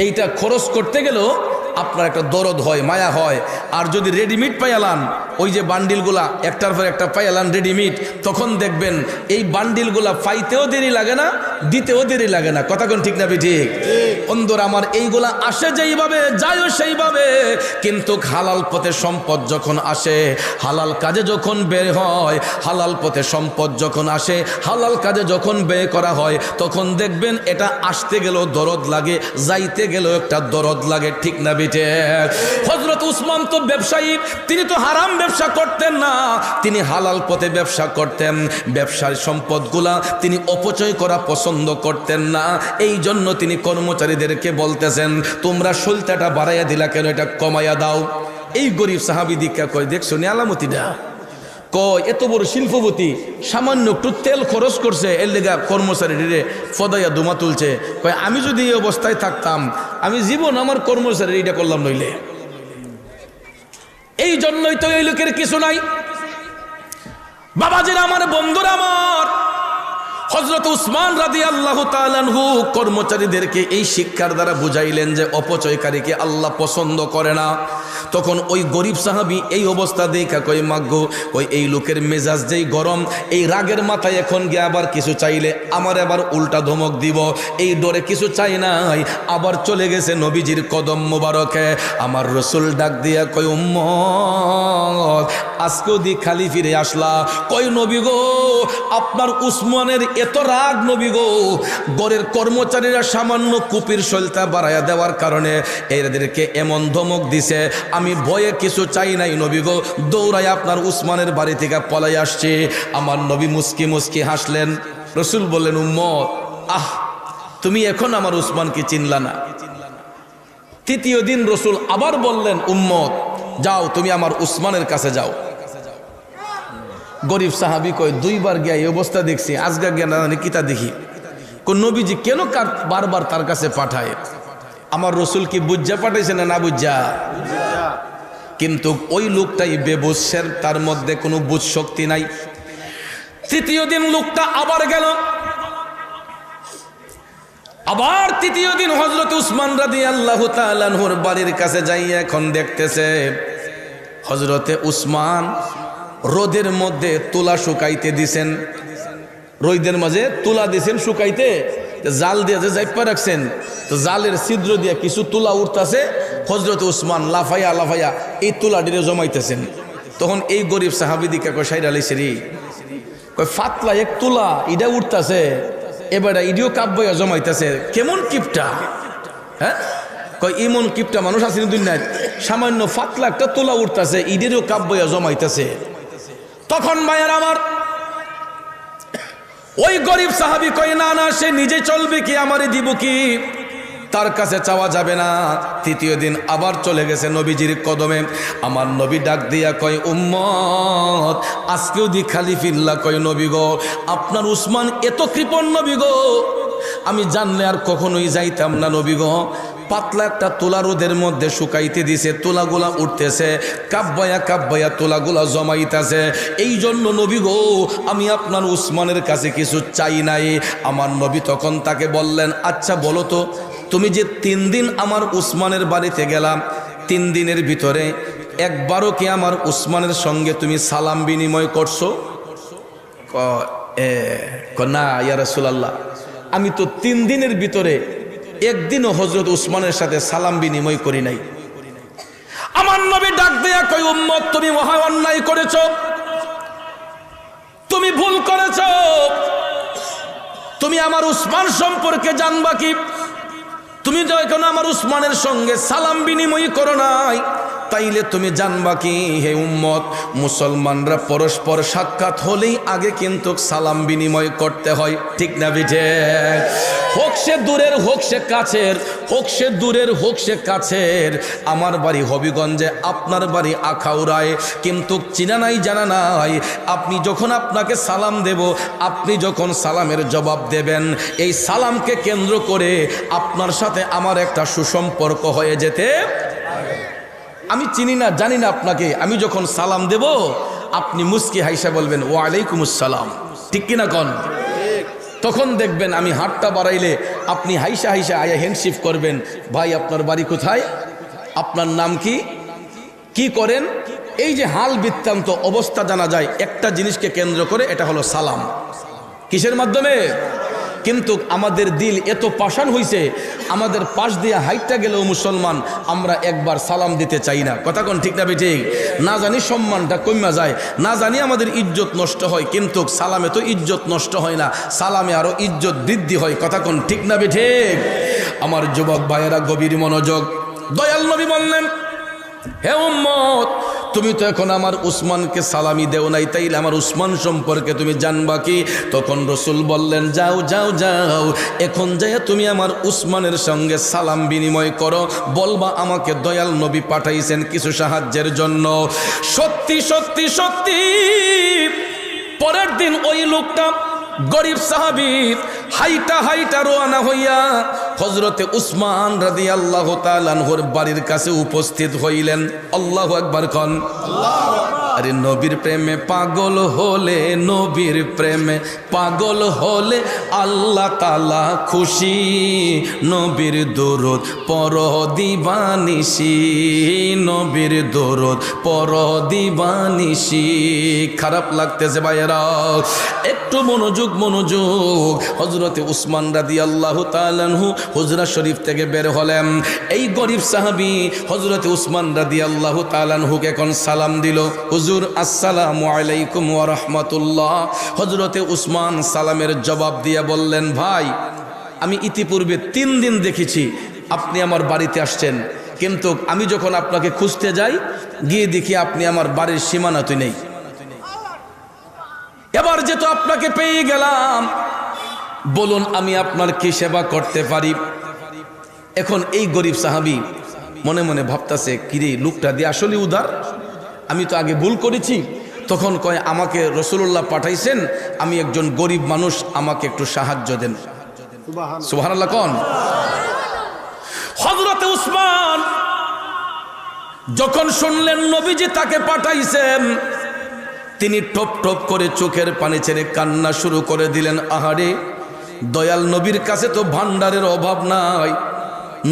এইটা খরচ করতে গেলেও আপনার একটা দরদ হয়, মায়া হয়। আর যদি রেডিমেড পাইয়ালান, ওই যে বান্ডিলগুলা একটার পর একটা পাইয়ালান রেডিমেড, তখন দেখবেন এই বান্ডিলগুলা পাইতেও দেরি লাগে না, দিতেও দেরি লাগে না, কথা কোন ঠিক না ঠিক? বন্ধুরা আমার, এইগুলা আসে যেইভাবে, যায়ও সেইভাবে, কিন্তু হালাল পথে সম্পদ যখন আসে, হালাল কাজে যখন বের হয়, হালাল পথে সম্পদ যখন আসে, হালাল কাজে যখন ব্যয় করা হয়, তখন দেখবেন এটা আসতে গেলেও দরদ লাগে, যাইতে গেলেও একটা দরদ লাগে, ঠিক না? হযরত উসমান তো ব্যবসায়ী, তিনি তো হারাম ব্যবসা করতেন না, তিনি হালাল পথে ব্যবসা করতেন। ব্যবসার সম্পদগুলা তিনি অপচয় করা পছন্দ করতেন না। এই জন্য তিনি কর্মচারীদেরকে বলতেছেন, তোমরা সলতাটা বাড়াইয়া দিলা কেন, এটা কমাইয়া দাও। এই গরিব সাহাবী দীক্ষা কয়, দেখছো নি আলামতিটা, কয় এত বড় শিল্পপতি সামান্য একটু তেল খরচ করছে, এর লেগা কর্মচারীরে ফদাইয়া দুমা তুলছে। কয় আমি যদি এই অবস্থায় থাকতাম, আমি জীবন আমার কর্মচারী এটা করলাম নইলে। এই জন্যই তো এই লোকের কিছু নাই। বাবাজিরা আমার, বন্ধুরা আমার, হযরত উসমান রাদিয়াল্লাহু তাআলা আনহু কর্মচারীদেরকে এই শিক্ষার দ্বারা বুঝাইলেন যে অপচয়কারীকে আল্লাহ পছন্দ করে না। তখন ওই গরিব সাহাবী এই অবস্থা দেখা কই, মাগো, ওই এই লোকের মেজাজ যেই গরম, এই রাগের মাথায় এখন গিয়ে আবার কিছু চাইলে আমার আবার উল্টা ধমক দিব, এই ডরে কিছু চাই নাই, আবার চলে গেছে নবীজির কদম মোবারকে। আমার রসুল ডাক দিয়া কই, উম্মত আজকেও দি খালি ফিরে আসলা। কই নবী গো, আপনার উসমানের এত রাগ নবী গো, গরের কর্মচারীরা সামান্য কুপির সলতা বাড়াইয়া দেওয়ার কারণে এদেরকে এমন ধমক দিছে, আমি ভয়ে কিছু চাই নাই নবী গো, দৌড়াই আপনার উসমানের বাড়ি থেকে পলাই আসছে। আমার নবী মুস্কি মুস্কি হাসলেন। রসুল বললেন, উম্মত আহ, তুমি এখন আমার উসমানকে চিনলা না। তৃতীয় দিন রসুল আবার বললেন, উম্মত যাও, তুমি আমার উসমানের কাছে যাও। গরিব সাহাবী কয়, দুইবার গিয়া এই অবস্থা দেখছি, আজগা গিয়া না জানি কিতা দেখি। কোন নবীজি কেন বারবার তার কাছে পাঠায়? আমার রসুল কি বুঝা পাঠাইছে না বুঝা? কিন্তু ওই লোকটাই বেবুঝের, তার মধ্যে কোনো বুঝ শক্তি নাই। তৃতীয় দিন লোকটা আবার গেল, আবার তৃতীয় দিন হযরত উসমান রাদিয়াল্লাহু তাআলা আনহুর বাড়ির কাছে যাইয়া এখন দেখতেছে হযরতে উসমান রোদের মধ্যে তুলা শুকাইতে দিছেন, রোদের মাঝে তুলা দিছেন শুকাইতে, জাল দিয়ে যে জাইপা রাখছেন, তো জালের ছিদ্র দিয়ে কিছু তুলা উঠতেছে, হযরত উসমান লাফাইয়া লাফাইয়া এই তুলাটিরে জমাইতেছেন। তখন এই গরিব সাহাবী দিকে কয়, সাইড আলাইছে রে, কয় ফাতলা এক তুলা ইডা উঠতেছে, এবারে ইডিও কাব্যয়া জমাইতেছে, কেমন কিপটা? হ্যাঁ, কয় ইমন কিপটা মানুষ আছে দুনিয়ায়, সামান্য ফাতলা একটা তুলা উঠতেছে, ইডেরও কাব্যয়া জমাইতেছে। তখন মায়ের আমার ওই গরিব সাহাবী কয়, না না, সে নিজে চলবে কি, আমারে দিব কি, তার কাছে চাওয়া যাবে না। তৃতীয় দিন আবার চলে গেছে নবীজির কদমে। আমার নবী ডাক দিয়া কয়, উম্মত আজকেও দি খালি ফিরলা। কয় নবী গো, আপনার উসমান এত কৃপণ নবী গো, আমি জানলে আর কখনোই যাইতাম না নবী গো। পাতলা একটা তুলা রোদের মধ্যে শুকাইতে দিছে, তুলাগুলা উঠতেছে, কাব্বায়া কাব্বায়া তুলাগুলা জমাইতেছে। এই জন্য নবী গো, আমি আপনার উসমানের কাছে কিছু চাই নাই। আমার নবী তখন তাকে বললেন, আচ্ছা বলো তো, তুমি যে 3 দিন আমার উসমানের বাড়িতে গেলাম, 3 দিনের ভিতরে একবারও কি আমার উসমানের সঙ্গে তুমি সালাম বিনিময় করছো? না ইয়া রাসূলুল্লাহ, আমি তো 3 দিনের ভিতরে একদিনও হযরত উসমানের সাথে সালাম বিনিময় করি নাই। আমার নবী ডাক দেয়া কই, উম্মত তুমি মহা অন্যায় করেছো, তুমি ভুল করেছো। তুমি আমার উসমান সম্পর্কে জানবা কি? তুমি যখন আমার উসমানের সঙ্গে সালাম বিনিময় করো নাই, তাইলে তুমি জানবা কি হে উম্মত, মুসলমানরা পরস্পর সাক্ষাৎ হলেই আগে কিন্তু সালাম বিনিময় করতে হয়, ঠিক না বিঠে? হোক সে দূরের হোক সে কাছের, হোক সে দূরের হোক সে কাছের। আমার বাড়ি হবিগঞ্জে, আপনার বাড়ি আখাউড়ায়, কিন্তু চিনা নাই জানা নাই। আপনি যখন আপনাকে সালাম দেব, আপনি যখন সালামের জবাব দেবেন, এই সালামকে কেন্দ্র করে আপনার সাথে আমার একটা সুসম্পর্ক হয়ে যেতে। আমি চিনি না জানি না আপনাকে, আমি যখন সালাম দেব আপনি মুস্কি হাইসা বলবেন ওয়ালাইকুম আসসালাম, ঠিক কিনা কন? তখন দেখবেন আমি হাতটা বাড়াইলে আপনি হাইসা হাইসা আয়া হ্যান্ডশিপ করবেন, ভাই আপনার বাড়ি কোথায়, আপনার নাম কি, কি করেন। এই যে হাল বৃত্তান্ত অবস্থা জানা যায় একটা জিনিসকে কেন্দ্র করে, এটা হলো সালাম। কিসের মাধ্যমে? কিন্তু আমাদের দিল এত পাষাণ হইছে, আমাদের পাশ দিয়ে হাইটটা গেলেও মুসলমান আমরা একবার সালাম দিতে চাই না। কথা কোন ঠিক না ঠিক? না জানি সম্মানটা কমা যায়, না জানি আমাদের ইজ্জত নষ্ট হয়, কিন্তু সালামে তো ইজ্জত নষ্ট হয় না, সালামে আরো ইজ্জত বৃদ্ধি হয়। কথা কোন ঠিক না ঠিক? আমার যুবক ভাইয়েরা গভীর মনোযোগ। দয়াল নবী বললেন, হে উম্মত, তুমি তো এখন আমার উসমানকে সালামি দেও নাই, তাইলে আমার উসমান সম্পর্কে তুমি জানবা কি? তখন রসুল বললেন, যাও যাও যাও, এখন যাই তুমি আমার উসমানের সঙ্গে সালাম বিনিময় করো, বলবা আমাকে দয়াল নবী পাঠাইছেন কিছু সাহায্যের জন্য। সত্যি সত্যি সত্যি পরের দিন ওই লোকটা গরিব সাহাবী হাইটা হাইটা রওনা হইয়া হযরতে উসমান রাদিয়াল্লাহু তাআলা আনহুর বাড়ির কাছে উপস্থিত হইলেন। আল্লাহু আকবার কোন। আরে নবীর প্রেমে পাগল হলে, নবীর প্রেমে পাগল হলে আল্লাহ তাআলা খুশি, নবীর দরুদ পড়ো দিবানিশি, নবীর দরুদ পড়ো দিবানিশি। খারাপ লাগতেছে ভাইয়েরা, একটু মনোযোগ মনোযোগ। হযরতে উসমান রাদিয়াল্লাহু তাআলা আনহু হুজরা শরীফ থেকে বের হলেন। এই গরিব সাহাবী হযরতে উসমান রাদিয়াল্লাহু তাআলা আনহুকে কোন সালাম দিল, হুজুর আসসালামু আলাইকুম ওয়া রাহমাতুল্লাহ। হযরতে উসমান সালামের জবাব দিয়ে বললেন, ভাই আমি ইতিপূর্বে 3 দিন দেখেছি আপনি আমার বাড়িতে আসছেন, কিন্তু আমি যখন আপনাকে খুঁজতে যাই গিয়ে দেখি আপনি আমার বাড়ির সীমানাতে নেই। এবার যেহেতু আপনাকে পেয়ে গেলাম, বলুন আমি আপনার কি সেবা করতে পারি? এখন এই গরিব সাহাবী মনে মনে ভাবতাছে, কিরে লোকটা দিয়ে আসলে উদার, আমি তো আগে ভুল করেছি। তখন কয়, আমাকে রাসূলুল্লাহ পাঠাইছেন, আমি একজন গরিব মানুষ, আমাকে একটু সাহায্য দেন। সুবহানাল্লাহ কোন। হযরতে উসমান যখন শুনলেন নবীজি তাকে পাঠাইছেন, তিনি টপ টপ করে চোখের পানি ছেড়ে কান্না শুরু করে দিলেন। আহারে, দয়াল নবীর কাছে তো ভান্ডারের অভাব নাই,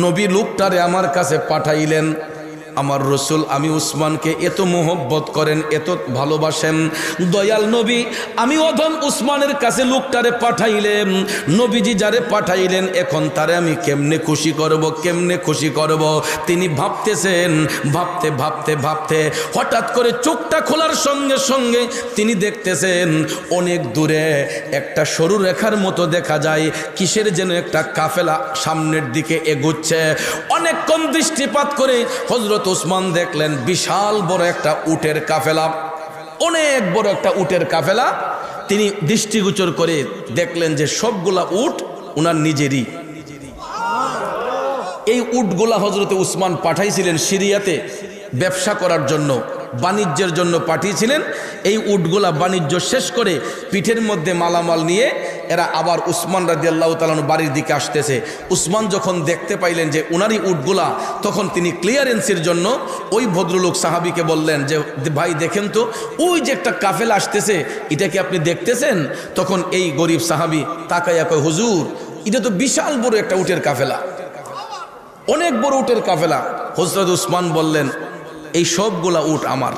নবী লোকটারে আমার কাছে পাঠাইলেন। আমার রসুল আমি উসমানকে এত মোহব্বত করেন, এত ভালোবাসেন, দয়াল নবী আমি অধম উসমানের কাছে লোকটারে পাঠাইলেন, নবীজি যারে পাঠাইলেন এখন তারে আমি কেমনে খুশি করব, কেমনে খুশি করব। তিনি ভাবতেছেন, ভাবতে ভাবতে ভাবতে হঠাৎ করে চোখটা খোলার সঙ্গে সঙ্গে তিনি দেখতেছেন অনেক দূরে একটা সরু রেখার মতো দেখা যায়, কিসের যেন একটা কাফেলা সামনের দিকে এগুচ্ছে। অনেকক্ষণ দৃষ্টিপাত করে হযরত উসমান দেখলেন বিশাল বড় একটা উটের কাফেলা, অনেক বড় একটা উটের কাফেলা। তিনি দৃষ্টিগোচর করে দেখলেন যে সবগুলা উট উনার নিজেরই। এই উটগুলা হযরতে উসমান পাঠাইছিলেন সিরিয়াতে ব্যবসা করার জন্য, বাণিজ্যের জন্য পাঠিয়েছিলেন। এই উটগুলা বাণিজ্য শেষ করে পিঠের মধ্যে মালামাল নিয়ে এরা আবার উসমান রাদিয়াল্লাহু তাআলা বাড়ির দিকে আসতেছে। উসমান যখন দেখতে পাইলেন যে উনারই উটগুলা, তখন তিনি ক্লিয়ারেন্সের জন্য ওই ভদ্রলোক সাহাবীকে বললেন যে ভাই দেখেন তো, ওই যে একটা কাফেলা আসতেছে, এটা কি আপনি দেখতেছেন? তখন এই গরিব সাহাবী তাকাইয়া কয়, হুজুর এটা তো বিশাল বড় একটা উটের কাফেলা, অনেক বড় উটের কাফেলা। হযরত উসমান বললেন, এই সবগুলা উট আমার।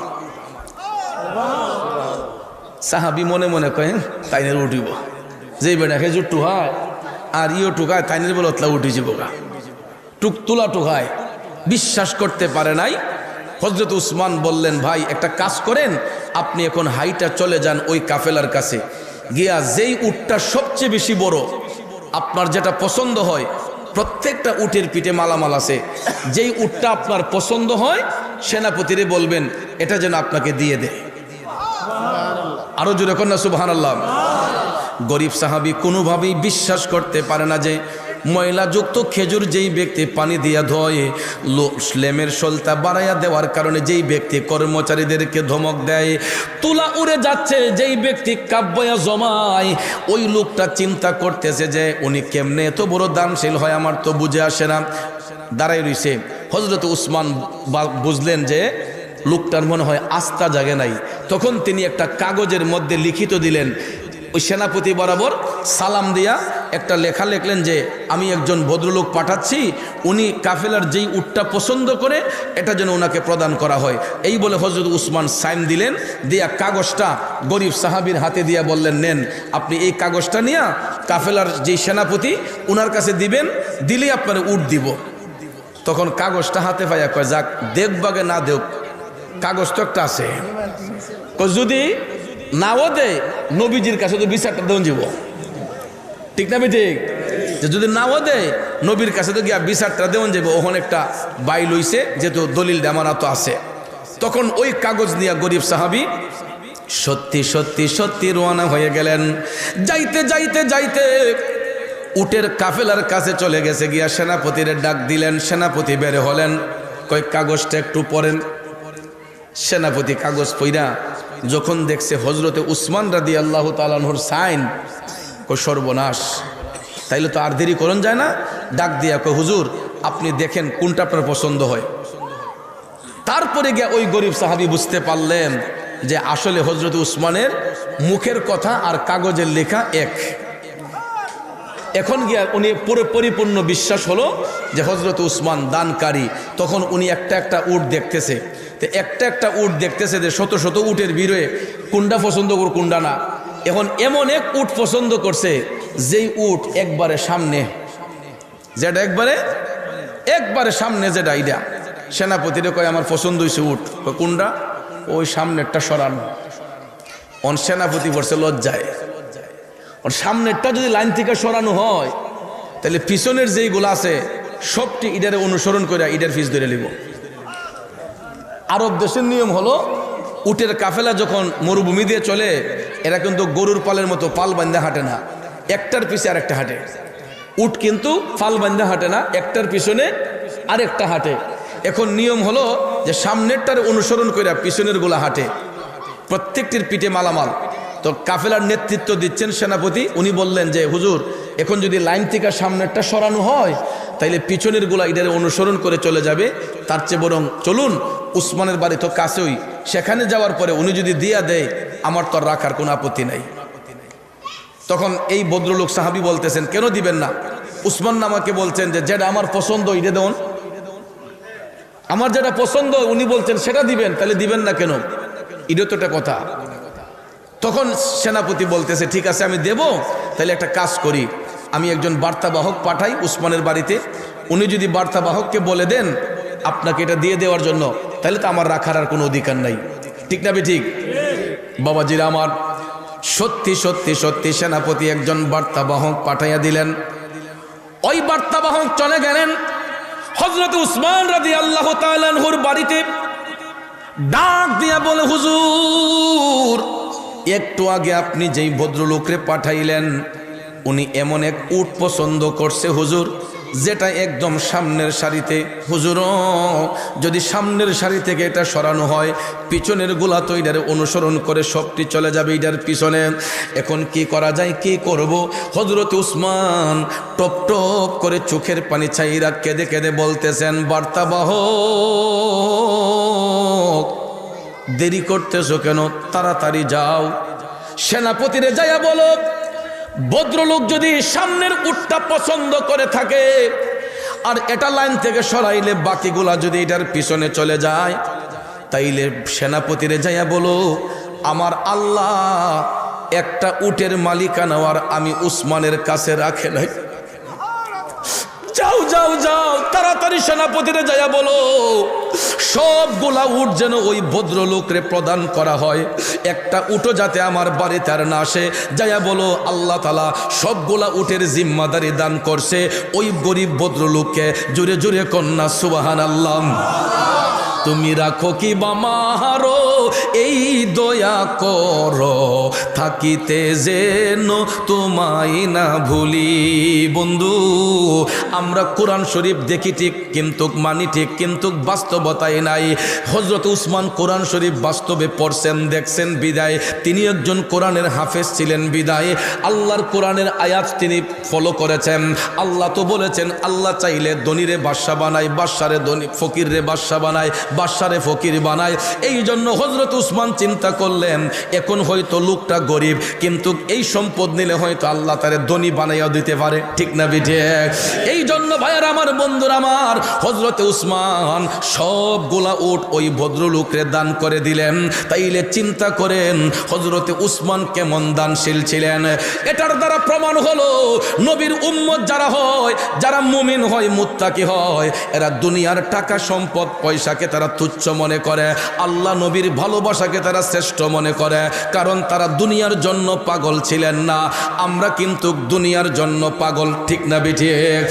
সাহাবী মনে মনে কয়, তাইনের উঠিব, যেই বেটা খেজুর টুহায় আর ইও টুকায়, তাইনের বলে অতলা উঠি যাবগা, টুক তুলা টুকায়। বিশ্বাস করতে পারে নাই। হযরত উসমান বললেন, ভাই একটা কাজ করেন, আপনি এখন হাইটা চলে যান ওই কাফেলার কাছে গিয়া যেই উটটা সবচেয়ে বেশি বড়, আপনার যেটা পছন্দ হয় প্রত্যেকটা উটের পিঠে মালামাল আছে, যেই উটটা আপনার পছন্দ হয় সেনাপতিরে বলবেন এটা যেন আপনাকে দিয়ে দেয়। আরো জোরে কন্যা সুবহানাল্লাহ। গরিব সাহাবী কোনোভাবেই বিশ্বাস করতে পারে না যে ময়লাযুক্ত খেজুর যেই ব্যক্তি পানি দিয়া ধোয়, লেমের সলতা বাড়াইয়া দেওয়ার কারণে যেই ব্যক্তি কর্মচারীদেরকে ধমক দেয়, তুলা উড়ে যাচ্ছে যেই ব্যক্তি কাব্যয়া জমায়, ওই লোকটা চিন্তা করতেছে যে উনি কেমনে এত বড় দানশীল হয়, আমার তো বুঝে আসে না। দাঁড়াই রইছে। হযরত উসমান বুঝলেন যে লোকটার মনে হয় আস্থা জাগে নাই। তখন তিনি একটা কাগজের মধ্যে লিখিত দিলেন, ওই সেনাপতি বরাবর সালাম দিয়া একটা লেখা লিখলেন যে আমি একজন ভদ্রলোক পাঠাচ্ছি, উনি কাফেলার যেই উটটা পছন্দ করে এটা যেন ওনাকে প্রদান করা হয়। এই বলে হযরত উসমান সাইন দিলেন, দিয়া কাগজটা গরিব সাহাবীর হাতে দিয়া বললেন, নেন আপনি এই কাগজটা নিয়ে কাফেলার যেই সেনাপতি ওনার কাছে দিবেন, দিলেই আপনার উট দিব। তখন কাগজটা হাতে পাইয়া কয়, যাক দেখবাগে না দেখ, কাগজ তো একটা আছে, যদি নাও দে নবীজির কাছে তো বিচারটা দেন যাব, ঠিক না? ঠিক যে যদি নাও দে নবীর কাছে তো গিয়া বিচারটা দেন যাব। ওখানে একটা বাই লইছে, যেহেতু দলিল দেমানা তো আছে। তখন ওই কাগজ নিয়ে গরিব সাহাবী সত্যি সত্যি সত্যি রওনা হয়ে গেলেন। যাইতে যাইতে যাইতে উটের কাফেলার কাছে চলে গেছে, গিয়া সেনাপতির ডাক দিলেন। সেনাপতি বের হলেন, কয় কাগজটা একটু পড়েন। সেনাপতি কাগজ পইরা যখন দেখছে হযরতে উসমান রাদিয়াল্লাহু তাআলা আনহুর সাইন, কয় সর্বনাশ, তাইলে তো আর দেরি করন যায় না। ডাক দিয়া কয়, হুজুর আপনি দেখেন কোনটা আপনার পছন্দ হয়। তারপরে গিয়া ওই গরিব সাহাবী বুঝতে পারলেন যে আসলে হযরতে উসমানের মুখের কথা আর কাগজের লেখা এক। এখন গিয়া উনি পুরো পরিপূর্ণ বিশ্বাস হলো যে হযরত উসমান দানকারী। তখন উনি একটা একটা উট দেখতেছে, তো একটা একটা উট দেখতেছে যে শত শত উটের ভিড়ে কোনটা পছন্দ কর কোনটা না। এখন এমন এক উট পছন্দ করছে যেই উট একবারে সামনে, যেটা একবারে সামনে, যেটা এইটা। সেনাপতিরে কয় আমার পছন্দ হয়েছে উট, কোনটা? ওই সামনেরটা সরানো। অন সেনাপতি পড়ছে লজ্জায়, ওর সামনেরটা যদি লাইন থেকে সরানো হয় তাহলে পিছনের যেইগুলো আছে সবটি ইডারে অনুসরণ করে ইডার ফিস ধরে নিব। আরব দেশের নিয়ম হলো উটের কাফেলা যখন মরুভূমি দিয়ে চলে, এরা কিন্তু গরুর পালের মতো পাল বান্ধা হাঁটে না, একটার পিছে আরেকটা হাঁটে। উট কিন্তু পাল বান্ধা হাঁটে না, একটার পিছনে আরেকটা হাঁটে। এখন নিয়ম হলো যে সামনেরটার অনুসরণ করে পিছনের গুলা হাঁটে, প্রত্যেকটির পিঠে মালামাল। তো কাফেলার নেতৃত্ব দিচ্ছেন সেনাপতি, উনি বললেন যে হুজুর এখন যদি লাইন থেকে সামনেরটা সরানো হয় তাইলে পিছনের গুলা এটার অনুসরণ করে চলে যাবে, তার চেয়ে বরং চলুন উসমানের বাড়ি তো কাছেই, সেখানে যাওয়ার পরে উনি যদি দিয়া দেয় আমার তো রাখার কোনো আপত্তি নাই। তখন এই ভদ্রলোক সাহাবী বলতেছেন, কেন দিবেন না? উসমান আমাকে বলছেন যে যেটা আমার পছন্দ এটা দেন, আমার যেটা পছন্দ উনি বলছেন সেটা দিবেন, তাহলে দিবেন না কেন? এটা তো একটা কথা। তখন সেনাপতি বলতেছে, ঠিক আছে আমি দেব, তাহলে একটা কাজ করি, আমি একজন বার্তাবাহক পাঠাই উসমানের বাড়িতে, উনি যদি বার্তাবাহককে বলে দেন আপনাকে এটা দিয়ে দেওয়ার জন্য, তাহলে তো আমার রাখার আর কোনো অধিকার নাই, ঠিক না? ঠিক বাবাজিরা আমার, সত্যি সত্যি সত্যি সেনাপতি একজন বার্তাবাহক পাঠাইয়া দিলেন। ওই বার্তাবাহক চলে গেলেন হযরত উসমান রাদিয়াল্লাহু তাআলা আনহুর বাড়িতে। ডাক দিয়া বলে, হুজুর একটু আগে আপনি যেই ভদ্রলোকরে পাঠাইলেন উনি এমন এক উট পছন্দ করছে হুজুর, যেটা একদম সামনের সারিতে। হুজুর যদি সামনের সারি থেকে এটা সরানো হয় পিছনের গুলা তো এটার অনুসরণ করে সবটি চলে যাবে এটার পিছনে। এখন কি করা যায়, কি করব? হযরত উসমান টপ টপ করে চোখের পানি ছাইরা কেঁদে কেঁদে বলতেছেন, বার্তাবাহক দেরি করতেছো কেন, তাড়াতাড়ি যাও। সেনাপতিরে যাইয়া বলো ভদ্রলোক যদি সামনের উটটা পছন্দ করে থাকে আর এটা লাইন থেকে সরাইলে বাকিগুলা যদি এটার পিছনে চলে যায়, তাইলে সেনাপতিরে যাইয়া বলো আমার আল্লাহ একটা উটের মালিকানা আর আমি উসমানের কাছে রাখে নাই, যাও যাও যাও, তাড়াতাড়ি সেনাপতিরে যাইয়া বলো সবগুলা উট যেন ওই ভদ্রলোকরে প্রদান করা হয়, একটা উটও যাতে আমার বাড়িতে আর না আসে। যাইয়া বলো আল্লাহ তাআলা সবগুলা উটের জিম্মাদারি দান করছে ওই গরিব ভদ্রলোককে। জোরে জোরে কন্যা সুবহানাল্লাহ। তুমি রাখো কি বামারো এই দয়া করো, থাকিতে যেন তোমায় না ভুলি। বন্ধু, আমরা কোরআন শরীফ দেখি ঠিক কিন্তু মানি ঠিক, কিন্তু বাস্তবতায় নাই। হযরত উসমান কোরআন শরীফ বাস্তবে পড়ছেন দেখছেন বিদায়, তিনি একজন কোরআনের হাফেজ ছিলেন বিদায় আল্লাহর কোরআনের আয়াত তিনি ফলো করেছেন। আল্লাহ তো বলেছেন আল্লাহ চাইলে ধনীরে বাদশা বানায়, বাদশারে ধনী, ফকিরে বাদশা বানায়, বাদশারে ফকির বানায়। এই জন্য হযরত উসমান চিন্তা করলেন এখন হয়তো লোকটা গরিব, কিন্তু এই সম্পদ নিলে হয়তো আল্লাহ তারে ধনী বানাইয়া দিতে পারে, ঠিক না বিঠে? এই জন্য ভাইয়ার আমার, বন্ধুরা আমার, হযরতে উসমান সবগুলা উট ওই ভদ্রলোকরে দান করে দিলেন। তাইলে চিন্তা করেন হযরতে উসমান কেমন দানশীল ছিলেন। এটার দ্বারা প্রমাণ হলো নবীর উম্মত যারা হয়, যারা মুমিন হয়, মুত্তাকি হয়, এরা দুনিয়ার টাকা সম্পদ পয়সাকে তারা তুচ্ছ মনে করে, আল্লাহ নবীর ভালোবাসাকে তারা শ্রেষ্ঠ মনে করে। কারণ তারা দুনিয়ার জন্য পাগল ছিলেন না, আমরা কিন্তু দুনিয়ার জন্য পাগল, ঠিক না বিঠিক?